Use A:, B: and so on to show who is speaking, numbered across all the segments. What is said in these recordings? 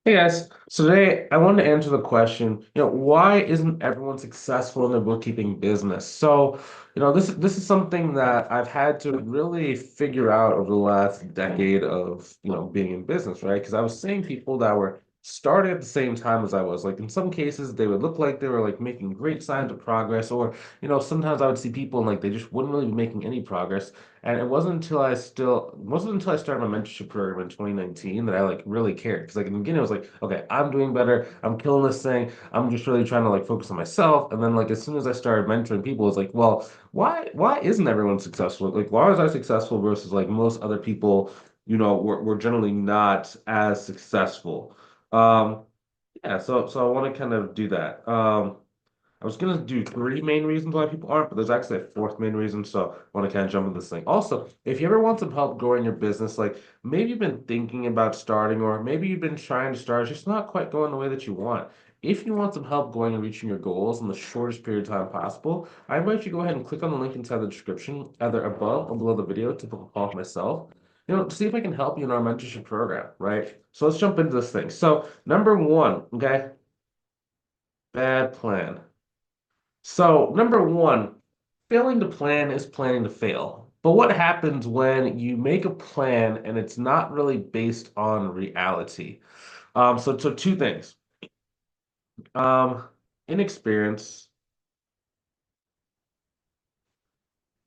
A: Hey guys, so today I wanted to answer the question, why isn't everyone successful in their bookkeeping business? So, this is something that I've had to really figure out over the last decade of, being in business, right? Because I was seeing people that were starting at the same time as I was. Like in some cases, they would look like they were like making great signs of progress, or, sometimes I would see people and like they just wouldn't really be making any progress. And it wasn't until I started my mentorship program in 2019 that I like really cared. Because like in the beginning, I was like, okay, I'm doing better. I'm killing this thing. I'm just really trying to like focus on myself. And then like as soon as I started mentoring people, it's like, well, why isn't everyone successful? Like why was I successful versus like most other people, were generally not as successful. Um, yeah, so I want to kind of do that. I was gonna do three main reasons why people aren't, but there's actually a fourth main reason, so I want to kind of jump into this thing. Also, if you ever want some help growing your business, like maybe you've been thinking about starting, or maybe you've been trying to start, it's just not quite going the way that you want. If you want some help going and reaching your goals in the shortest period of time possible, I invite you to go ahead and click on the link inside the description, either above or below the video, to book a call with myself. To see if I can help you in our mentorship program, right? So let's jump into this thing. So, number one, okay, bad plan. So, number one, failing to plan is planning to fail. But what happens when you make a plan and it's not really based on reality? So two things. Um, Inexperience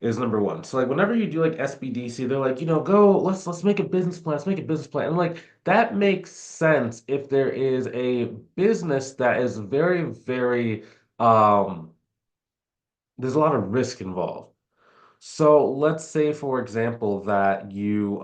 A: is number one. So like whenever you do like SBDC, they're like, go, let's make a business plan, let's make a business plan. And like that makes sense if there is a business that is very, very there's a lot of risk involved. So let's say, for example, that you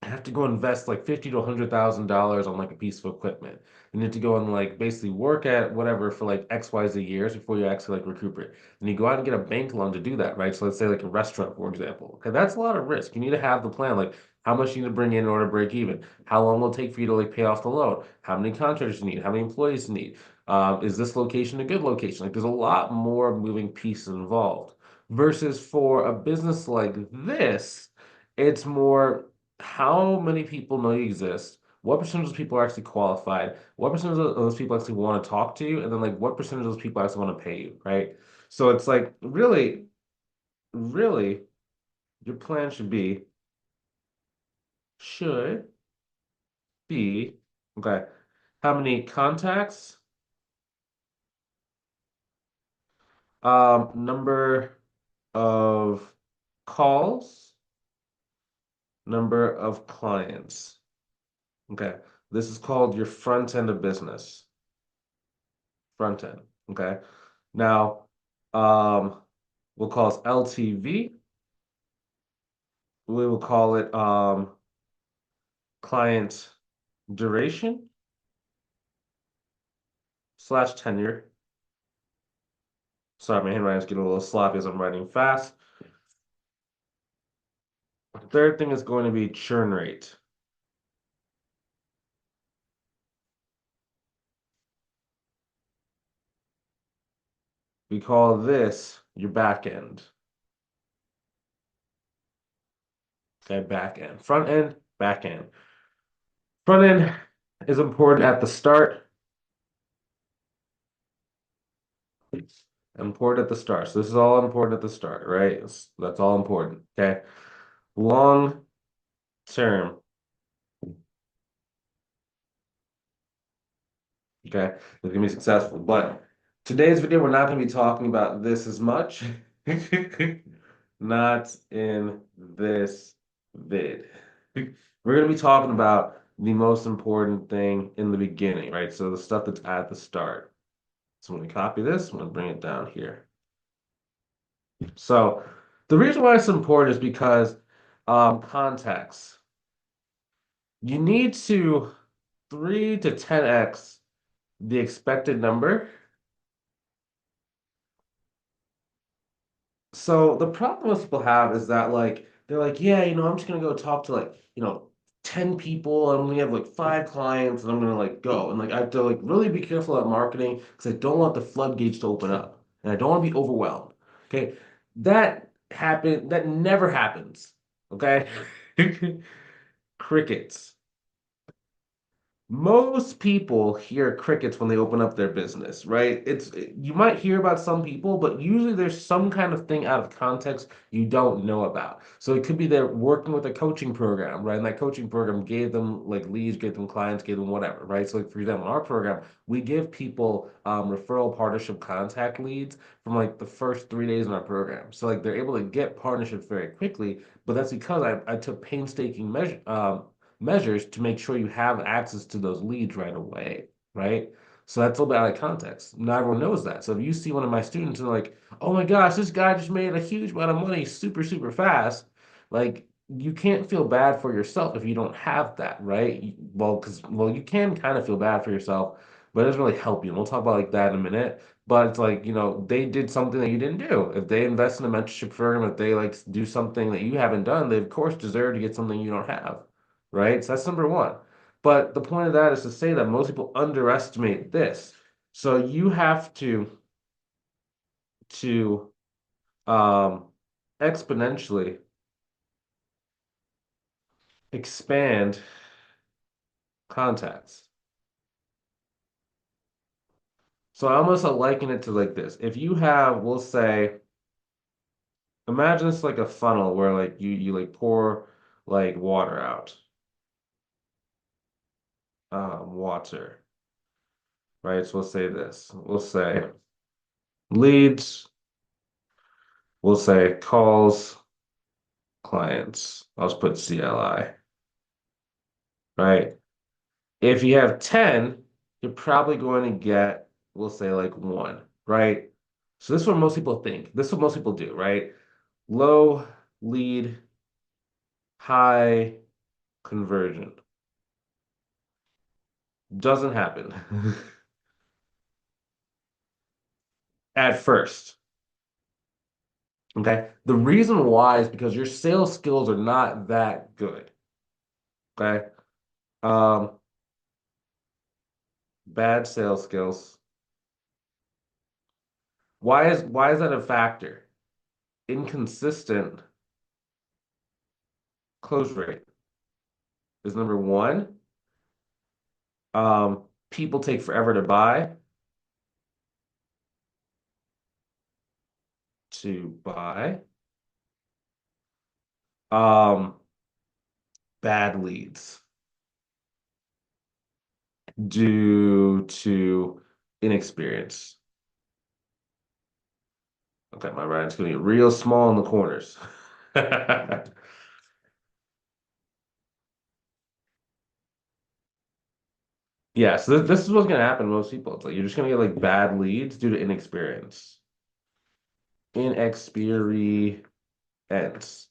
A: have to go invest like 50 to $100,000 on like a piece of equipment. You need to go and like basically work at whatever for like XYZ years before you actually like recuperate. And you go out and get a bank loan to do that, right? So let's say like a restaurant, for example. Okay, that's a lot of risk. You need to have the plan, like how much you need to bring in order to break even, how long will it take for you to like pay off the loan, how many contractors you need, how many employees you need. Is this location a good location? Like there's a lot more moving pieces involved. Versus for a business like this, it's more how many people know you exist? What percentage of people are actually qualified? What percentage of those people actually want to talk to you? And then like what percentage of those people actually want to pay you, right? So it's like really, your plan should be, okay, how many contacts, number of calls, number of clients. Okay. This is called your front end of business. Front end. Okay. Now, um, we'll call it LTV. We will call it client duration slash tenure. Sorry, my handwriting's getting a little sloppy as I'm writing fast. The third thing is going to be churn rate. We call this your back end. Okay, back end. Front end, back end. Front end is important at the start. Important at the start. So this is all important at the start, right? That's all important. Okay. Long term. Okay, it's gonna be successful. But today's video, we're not gonna be talking about this as much. Not in this vid. We're gonna be talking about the most important thing in the beginning, right? So the stuff that's at the start. So I'm gonna copy this, I'm gonna bring it down here. So the reason why it's important is because context. You need to 3 to 10x the expected number. So the problem most people have is that like they're like, yeah, I'm just gonna go talk to like, 10 people, and I'm gonna have like 5 clients, and I'm gonna like go. And like I have to like really be careful at marketing because I don't want the floodgates to open up. And I don't want to be overwhelmed. Okay. That never happens. Okay. Crickets. Most people hear crickets when they open up their business, right? You might hear about some people, but usually there's some kind of thing out of context you don't know about. So it could be they're working with a coaching program, right? And that coaching program gave them like leads, gave them clients, gave them whatever, right? So like for example, in our program, we give people referral partnership contact leads from like the first 3 days in our program. So like they're able to get partnerships very quickly, but that's because I took painstaking measures to make sure you have access to those leads right away, right? So that's a little bit out of context. Not everyone knows that. So if you see one of my students and like, oh my gosh, this guy just made a huge amount of money super, super fast, like you can't feel bad for yourself if you don't have that, right? Well, you can kind of feel bad for yourself, but it doesn't really help you. And we'll talk about like that in a minute. But it's like, they did something that you didn't do. If they invest in a mentorship program, if they like do something that you haven't done, they of course deserve to get something you don't have, right? So that's number one. But the point of that is to say that most people underestimate this. So you have to exponentially expand contacts. So I almost liken it to like this. If you have, we'll say, imagine it's like a funnel where like you like pour like water out, water, right? So we'll say this. We'll say leads. We'll say calls, clients. I'll just put CLI, right? If you have 10, you're probably going to get, we'll say like one, right? So this is what most people think. This is what most people do, right? Low lead, high conversion. Doesn't happen at first. Okay. The reason why is because your sales skills are not that good. Okay. Um, Bad sales skills. Why is that a factor? Inconsistent close rate is number one. People take forever to buy, to buy. Um, Bad leads due to inexperience. Okay, my writing's gonna get real small in the corners. Yeah, so this is what's gonna happen to most people. It's like you're just gonna get like bad leads due to inexperience. Inexperience.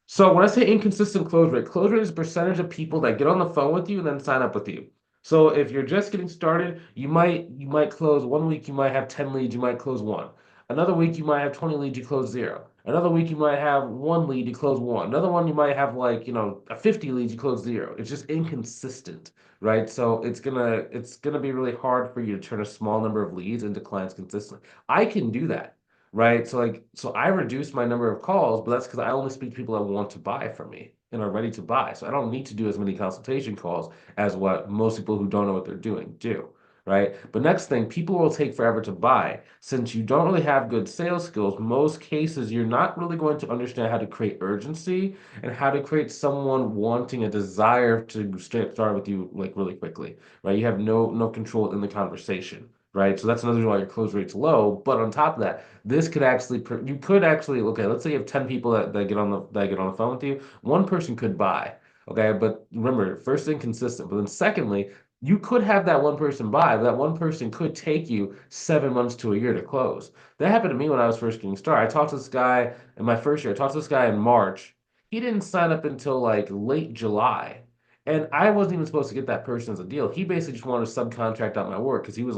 A: So when I say inconsistent close rate is a percentage of people that get on the phone with you and then sign up with you. So if you're just getting started, you might close 1 week, you might have 10 leads, you might close one. Another week you might have 20 leads, you close zero. Another week you might have one lead, you close one. Another one you might have like, a 50 leads, you close zero. It's just inconsistent, right? So it's gonna be really hard for you to turn a small number of leads into clients consistently. I can do that, right? So I reduced my number of calls, but that's because I only speak to people that want to buy from me and are ready to buy. So I don't need to do as many consultation calls as what most people who don't know what they're doing do, right? But next thing, people will take forever to buy. Since you don't really have good sales skills, most cases you're not really going to understand how to create urgency and how to create someone wanting a desire to start with you like really quickly, right? You have no control in the conversation. Right. So that's another reason why your close rate's low. But on top of that, this could actually, you could actually, okay, let's say you have 10 people that get on the phone with you. One person could buy. Okay. But remember, first thing, consistent. But then secondly, you could have that one person buy, but that one person could take you 7 months to a year to close. That happened to me when I was first getting started. I talked to this guy in my first year. I talked to this guy in March. He didn't sign up until like late July. And I wasn't even supposed to get that person as a deal. He basically just wanted to subcontract out my work because he was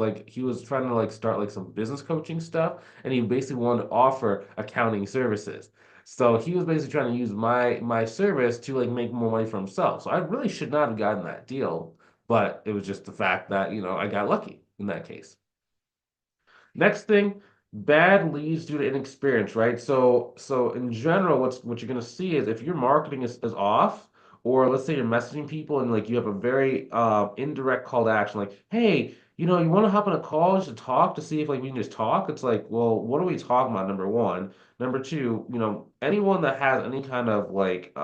A: trying to like start like some business coaching stuff, and he basically wanted to offer accounting services. So he was basically trying to use my service to like make more money for himself. So I really should not have gotten that deal, but it was just the fact that, I got lucky in that case. Next thing, bad leads due to inexperience, right? So in general, what you're gonna see is if your marketing is off, or let's say you're messaging people and like you have a very indirect call to action, like, hey, you want to hop on a call just to talk to see if like we can just talk. It's like, well, what are we talking about? Number one. Number two, anyone that has any kind of like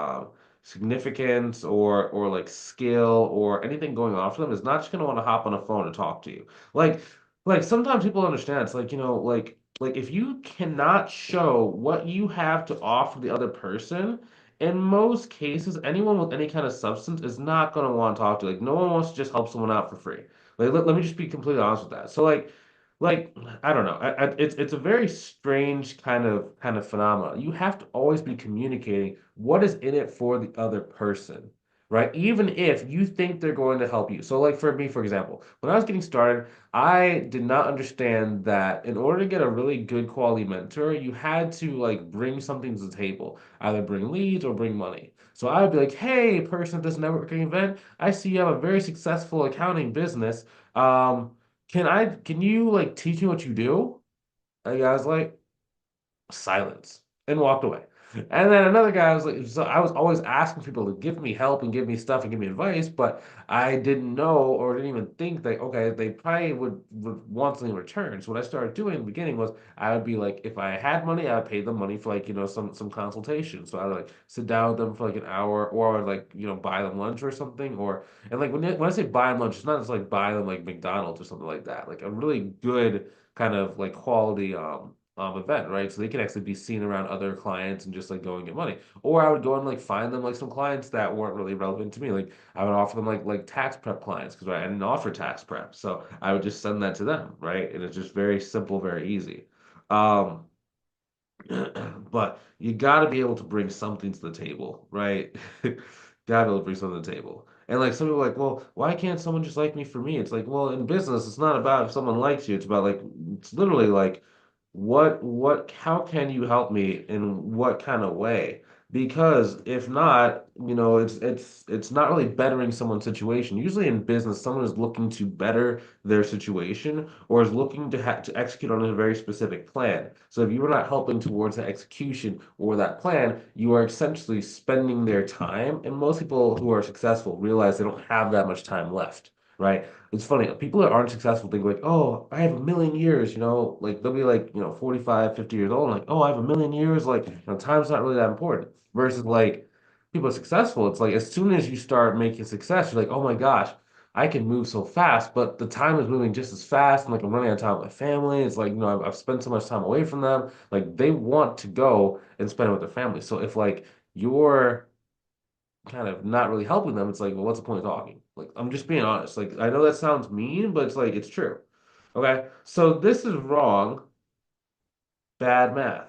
A: significance or like skill or anything going on for them is not just gonna want to hop on a phone and talk to you. Like sometimes people don't understand. It's like, like if you cannot show what you have to offer the other person, in most cases, anyone with any kind of substance is not gonna want to talk to you. Like no one wants to just help someone out for free. Like let me just be completely honest with that. So like I don't know. It's a very strange kind of phenomenon. You have to always be communicating what is in it for the other person, right? Even if you think they're going to help you. So like for me, for example, when I was getting started, I did not understand that in order to get a really good quality mentor, you had to like bring something to the table, either bring leads or bring money. So I would be like, hey, person at this networking event, I see you have a very successful accounting business. Um, can you like teach me what you do? And the guy's like, silence, and walked away. And then another guy was like, so I was always asking people to give me help and give me stuff and give me advice, but I didn't know or didn't even think that, okay, they probably would want something in return. So what I started doing in the beginning was I would be like, if I had money, I would pay them money for like, some consultation. So I would like sit down with them for like an hour or like, buy them lunch or something. And like when I say buy them lunch, it's not just like buy them like McDonald's or something like that. Like a really good kind of like quality event, right? So they can actually be seen around other clients and just like go and get money. Or I would go and like find them like some clients that weren't really relevant to me. Like I would offer them like tax prep clients because I didn't offer tax prep. So I would just send that to them, right? And it's just very simple, very easy. Um, but you got to be able to bring something to the table, right? Got to be able to bring something to the table. And like some people are like, well, why can't someone just like me for me? It's like, well, in business, it's not about if someone likes you. It's about like, it's literally like, how can you help me in what kind of way? Because if not, it's not really bettering someone's situation. Usually in business, someone is looking to better their situation or is looking to execute on a very specific plan. So if you are not helping towards the execution or that plan, you are essentially spending their time. And most people who are successful realize they don't have that much time left, right? It's funny, people that aren't successful think like, oh, I have a million years, like they'll be like, 45, 50 years old, and like, oh, I have a million years, like, time's not really that important. Versus like people are successful, it's like as soon as you start making success, you're like, oh my gosh, I can move so fast, but the time is moving just as fast. And like I'm running out of time with my family. It's like, I've spent so much time away from them. Like they want to go and spend it with their family. So if like you're kind of not really helping them, it's like, well, what's the point of talking? Like I'm just being honest. Like I know that sounds mean, but it's like it's true. Okay. So this is wrong, bad math.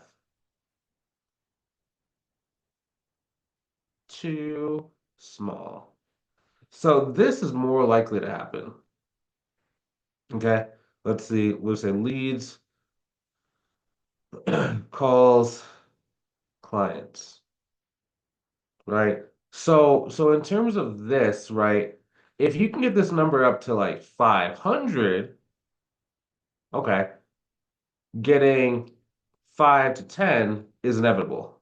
A: Too small. So this is more likely to happen. Okay. Let's see. We'll say leads, calls, clients, right? So in terms of this, right, if you can get this number up to like 500, okay, getting 5 to 10 is inevitable.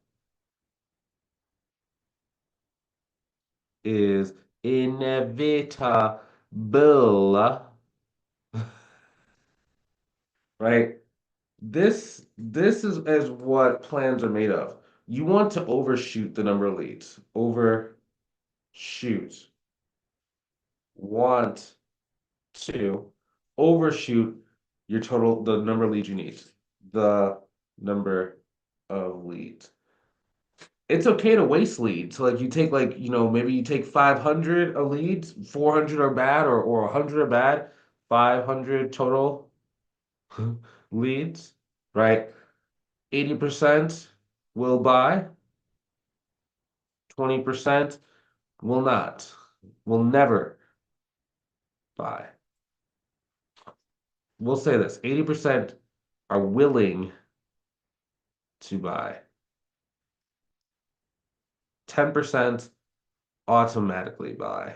A: Is inevitable, right? This is what plans are made of. You want to overshoot the number of leads. Overshoot. Want to overshoot the number of leads you need. The number of leads. It's okay to waste leads. So like you take like, maybe you take 500 of leads, 400 are bad or 100 are bad, 500 total leads, right? 80% will buy, 20% will not, will never buy. We'll say this, 80% are willing to buy. 10% automatically buy,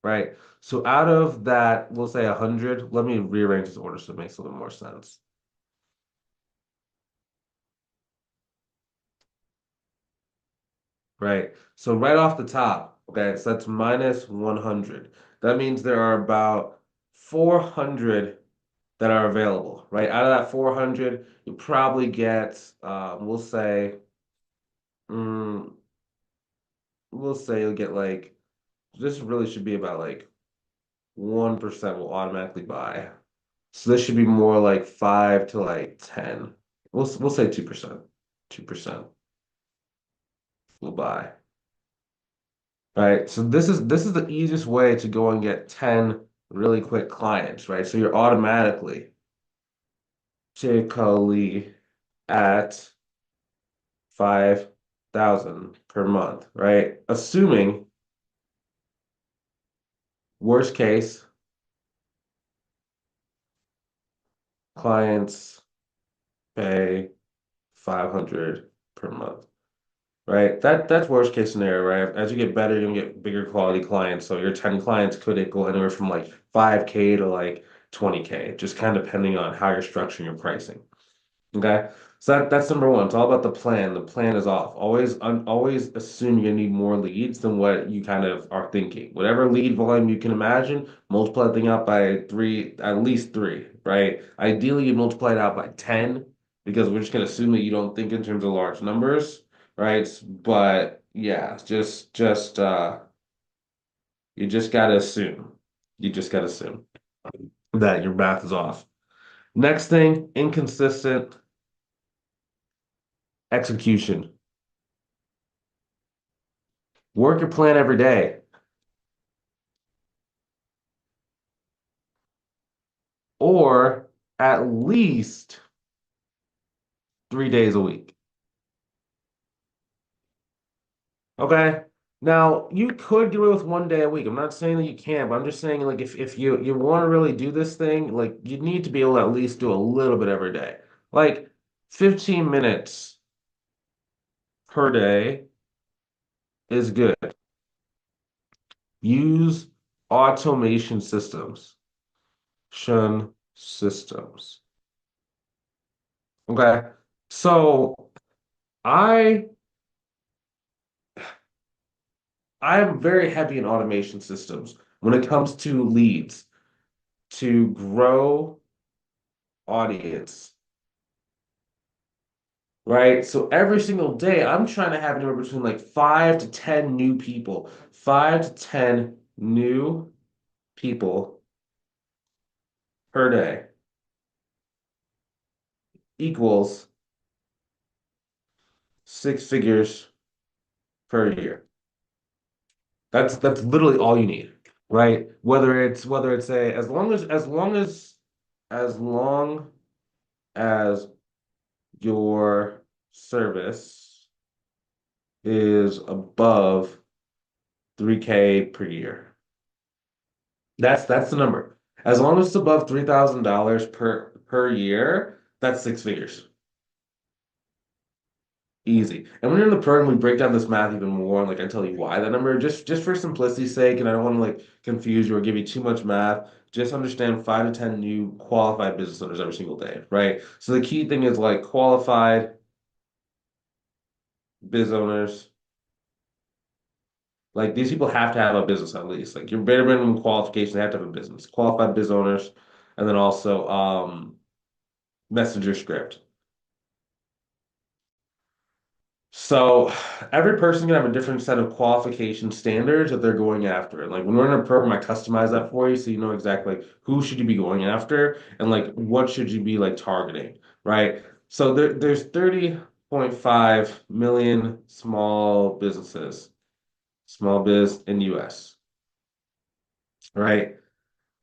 A: right? So out of that, we'll say 100. Let me rearrange this order so it makes a little more sense. right? So right off the top, okay, so that's minus 100. That means there are about 400 that are available, right? Out of that 400, you probably get, mm, we'll say you'll get like, this really should be about like 1% will automatically buy. So this should be more like 5 to like 10. We'll say 2%. 2% will buy. Right? So this is the easiest way to go and get 10 really quick clients, right? So you're automatically typically at 5,000 per month, right? Assuming worst case clients pay 500 per month. Right. That's worst case scenario, right? As you get better, you're gonna get bigger quality clients. So your 10 clients could equal anywhere from like 5K to like 20K, just kind of depending on how you're structuring your pricing. Okay. So that's number one. It's all about the plan. The plan is off. Always assume you're gonna need more leads than what you kind of are thinking. Whatever lead volume you can imagine, multiply the thing out by three, at least three, right? Ideally, you multiply it out by 10 because we're just gonna assume that you don't think in terms of large numbers, right? But yeah, you just gotta assume. You just gotta assume that your math is off. Next thing, inconsistent execution. Work your plan every day, or at least 3 days a week. Okay. Now you could get away with 1 day a week. I'm not saying that you can't, but I'm just saying like if you want to really do this thing, like you need to be able to at least do a little bit every day. Like 15 minutes per day is good. Use automation systems. Shun systems. Okay. So I I am very heavy in automation systems when it comes to leads, to grow audience, right? So every single day, I'm trying to have anywhere between like 5 to 10 new people, 5 to 10 new people per day equals 6 figures per year. That's literally all you need, right? Whether it's a as long as your service is above 3K per year. That's the number. As long as it's above $3,000 per year, that's 6 figures. Easy. And when you're in the program, we break down this math even more, and like I tell you why that number, just for simplicity's sake, and I don't want to like confuse you or give you too much math. Just understand 5 to 10 new qualified business owners every single day, right? So the key thing is like qualified biz owners. Like these people have to have a business at least. Like your bare minimum qualification, they have to have a business. Qualified biz owners, and then also messenger script. So every person can have a different set of qualification standards that they're going after. And like when we're in a program, I customize that for you so you know exactly like who should you be going after and like what should you be like targeting, right? So there's 30.5 million small businesses, small biz in US, right?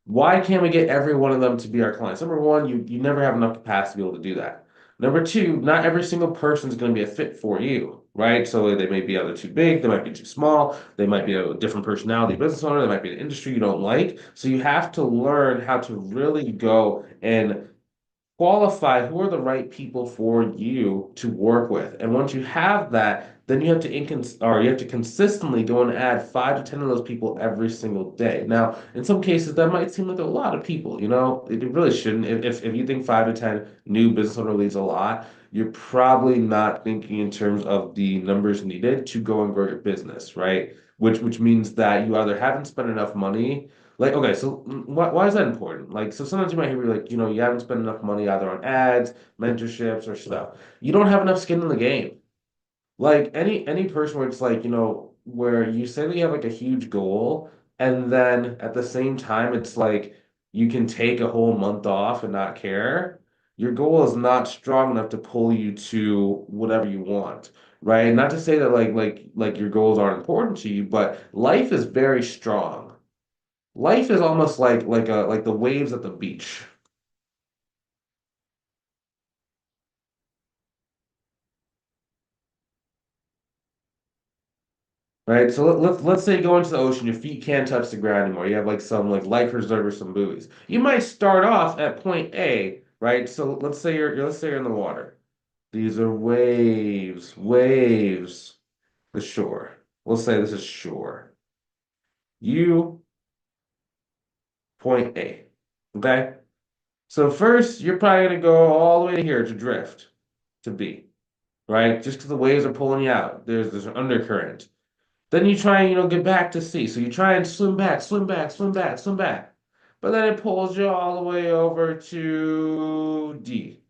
A: Why can't we get every one of them to be our clients? Number one, you never have enough capacity to be able to do that. Number two, not every single person is going to be a fit for you, right? So they may be either too big, they might be too small, they might be a different personality business owner, they might be an industry you don't like. So you have to learn how to really go and qualify who are the right people for you to work with. And once you have that, then you have to consistently go and add 5 to 10 of those people every single day. Now, in some cases, that might seem like a lot of people. It really shouldn't. If you think 5 to 10 new business owner leads a lot, you're probably not thinking in terms of the numbers needed to go and grow your business, right? Which means that you either haven't spent enough money. Like, okay, so why is that important? Like, so sometimes you might hear like, you haven't spent enough money either on ads, mentorships, or stuff. You don't have enough skin in the game. Like any person where it's like, where you say that you have like a huge goal, and then at the same time it's like you can take a whole month off and not care. Your goal is not strong enough to pull you to whatever you want, right? Not to say that like your goals aren't important to you, but life is very strong. Life is almost like the waves at the beach. Right. So let's say you go into the ocean, your feet can't touch the ground anymore. You have like some like life preserver, some buoys. You might start off at point A, right? So let's say you're in the water. These are waves, waves, the shore. We'll say this is shore. You point A. Okay? So first you're probably gonna go all the way to here to drift to B, right? Just because the waves are pulling you out. There's an undercurrent. Then you try and, get back to sea. So you try and swim back, swim back, swim back, swim back. But then it pulls you all the way over to D.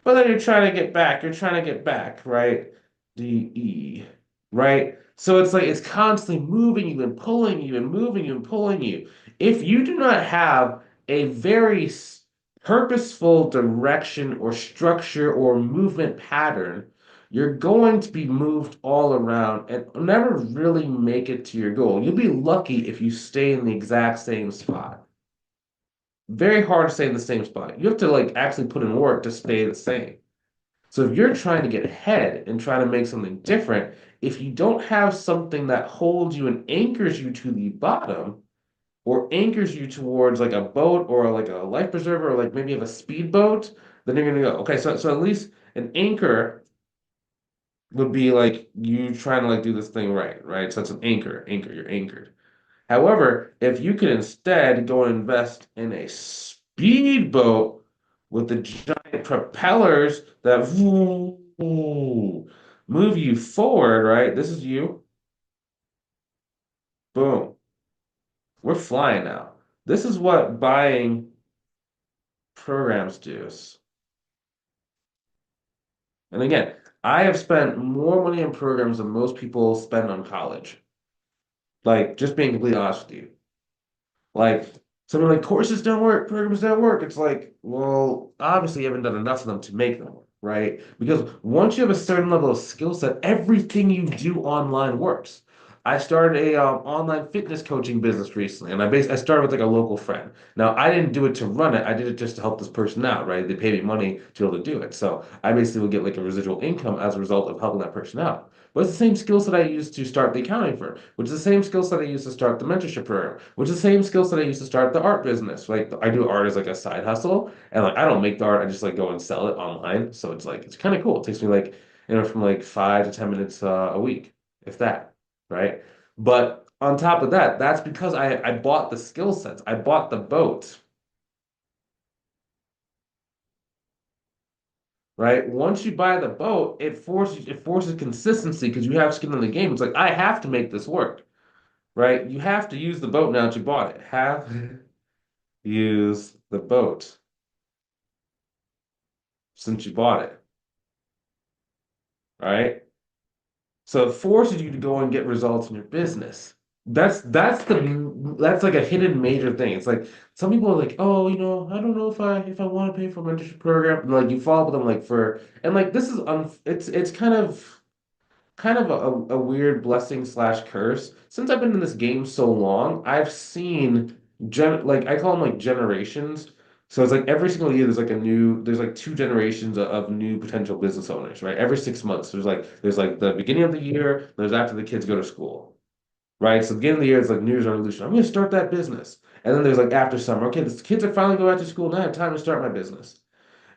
A: But then you're trying to get back. You're trying to get back, right? D, E, right? So it's like it's constantly moving you and pulling you and moving you and pulling you. If you do not have a very purposeful direction or structure or movement pattern, you're going to be moved all around and never really make it to your goal. You'll be lucky if you stay in the exact same spot. Very hard to stay in the same spot. You have to like actually put in work to stay the same. So if you're trying to get ahead and trying to make something different, if you don't have something that holds you and anchors you to the bottom or anchors you towards like a boat or like a life preserver or like maybe you have a speedboat, then you're gonna go, okay, so at least an anchor would be like you trying to like do this thing right, right? So it's an anchor, you're anchored. However, if you could instead go and invest in a speedboat with the giant propellers that move you forward, right? This is you. Boom. We're flying now. This is what buying programs do. And again, I have spent more money on programs than most people spend on college. Like, just being completely honest with you. Like someone like courses don't work, programs don't work. It's like, well, obviously you haven't done enough of them to make them work, right? Because once you have a certain level of skill set, everything you do online works. I started a online fitness coaching business recently, and I started with like a local friend. Now I didn't do it to run it; I did it just to help this person out, right? They paid me money to be able to do it, so I basically will get like a residual income as a result of helping that person out. But it's the same skill set I used to start the accounting firm, which is the same skill set I used to start the mentorship program, which is the same skill set I used to start the art business. Like I do art as like a side hustle, and like I don't make the art, I just like go and sell it online. So it's like it's kind of cool. It takes me like from like 5 to 10 minutes a week, if that, right? But on top of that, that's because I bought the skill sets. I bought the boat, right? Once you buy the boat, it forces consistency because you have skin in the game. It's like I have to make this work. Right? You have to use the boat now that you bought it. Have use the boat since you bought it. Right? So it forces you to go and get results in your business. That's like a hidden major thing. It's like some people are like, oh, I don't know if I want to pay for a mentorship program. And like you follow them like for and like this is it's kind of a weird blessing slash curse. Since I've been in this game so long, I've seen like I call them like generations. So it's like every single year there's like two generations of new potential business owners, right? Every 6 months there's like the beginning of the year, there's after the kids go to school, right? So the beginning of the year it's like New Year's resolution. I'm gonna start that business. And then there's like after summer, okay, the kids are finally going back to school. Now I have time to start my business.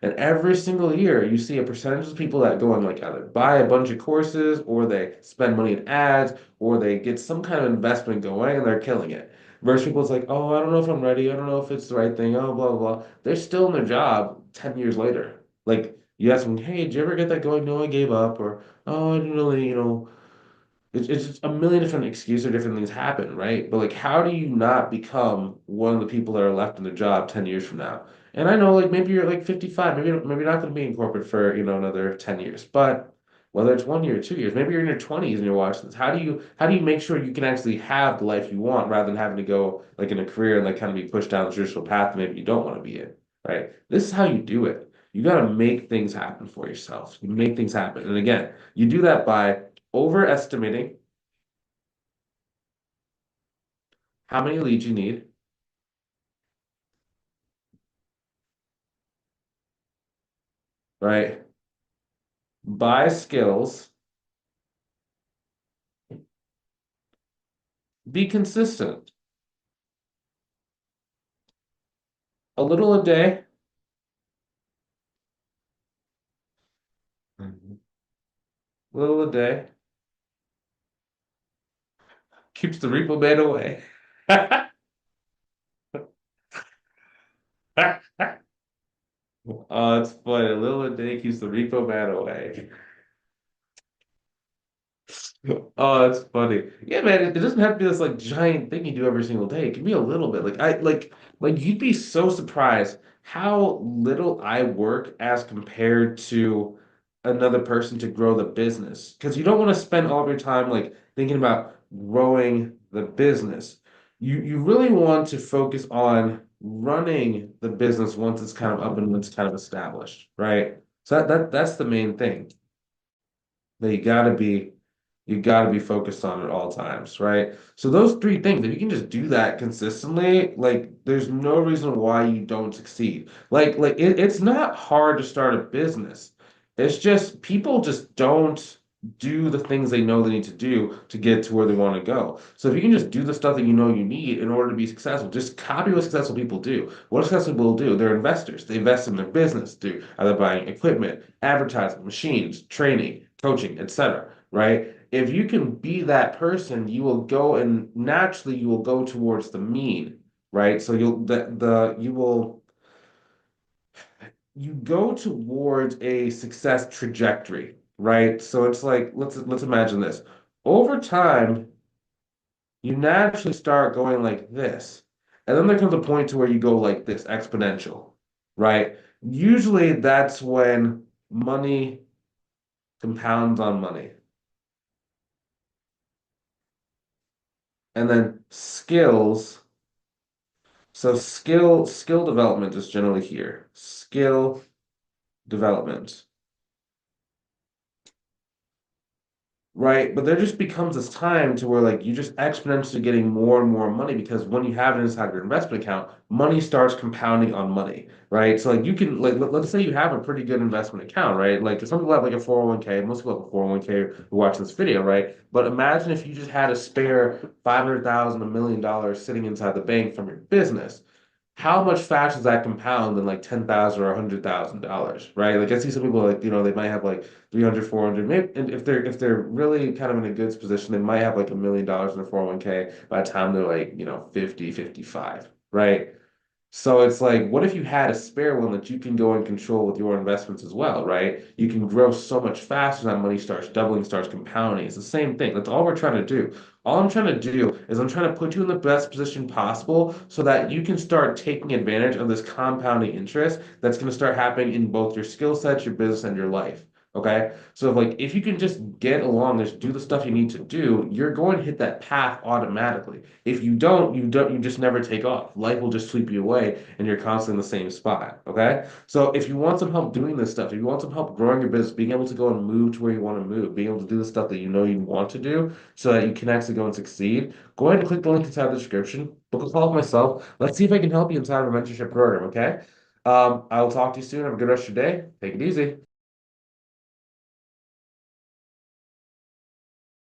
A: And every single year, you see a percentage of people that go and like either buy a bunch of courses or they spend money in ads or they get some kind of investment going and they're killing it. Versus people's like, oh, I don't know if I'm ready. I don't know if it's the right thing. Oh, blah, blah, blah. They're still in their job 10 years later. Like, you ask them, hey, did you ever get that going? No, I gave up. Or, oh, I didn't really, it's just a million different excuses or different things happen, right? But like, how do you not become one of the people that are left in the job 10 years from now? And I know, like, maybe you're like 55, maybe you're not going to be in corporate for, another 10 years. But whether it's 1 year, 2 years, maybe you're in your 20s and you're watching this. How do you make sure you can actually have the life you want rather than having to go like in a career and like kind of be pushed down the traditional path that maybe you don't want to be in, right? This is how you do it. You got to make things happen for yourself. You make things happen. And again, you do that by overestimating how many leads you need, right? Buy skills, be consistent. A little a day, a little a day keeps the repo man away. Oh, it's funny. A little a day keeps the repo man away. Oh, that's funny. Yeah, man, it doesn't have to be this like giant thing you do every single day. It can be a little bit. Like you'd be so surprised how little I work as compared to another person to grow the business. Because you don't want to spend all of your time like thinking about growing the business. You really want to focus on running the business once it's kind of up and it's kind of established, right? So that's the main thing that you gotta be focused on at all times, right? So those three things, if you can just do that consistently, like there's no reason why you don't succeed. It's not hard to start a business. It's just people just don't do the things they know they need to do to get to where they want to go. So if you can just do the stuff that you know you need in order to be successful, just copy what successful people do. What successful people do? They're investors. They invest in their business through either buying equipment, advertising, machines, training, coaching, etc. Right? If you can be that person, you will go and naturally you will go towards the mean, right? So you go towards a success trajectory, right? So it's like let's imagine this. Over time, you naturally start going like this. And then there comes a point to where you go like this, exponential, right? Usually that's when money compounds on money. And then skills. So skill development is generally here. Skill development. Right, but there just becomes this time to where like you just exponentially getting more and more money because when you have it inside your investment account, money starts compounding on money, right? So like you can like let's say you have a pretty good investment account, right? Like some people have like a 401k, most people have a 401k who watch this video, right? But imagine if you just had a spare 500,000, $1 million sitting inside the bank from your business. How much faster does that compound than like 10,000 or $100,000, right? Like I see some people like, they might have like 300, 400, maybe, and if they're really kind of in a good position, they might have like $1 million in their 401k by the time they're like, 50, 55, right? So it's like, what if you had a spare one that you can go and control with your investments as well, right? You can grow so much faster that money starts doubling, starts compounding. It's the same thing. That's all we're trying to do. All I'm trying to do is I'm trying to put you in the best position possible so that you can start taking advantage of this compounding interest that's going to start happening in both your skill sets, your business, and your life. Okay. So if you can just get along, just do the stuff you need to do, you're going to hit that path automatically. If you just never take off. Life will just sweep you away and you're constantly in the same spot. Okay. So if you want some help doing this stuff, if you want some help growing your business, being able to go and move to where you want to move, being able to do the stuff that you know you want to do so that you can actually go and succeed, go ahead and click the link inside the description. Book a call with myself. Let's see if I can help you inside of a mentorship program. Okay. I will talk to you soon. Have a good rest of your day. Take it easy.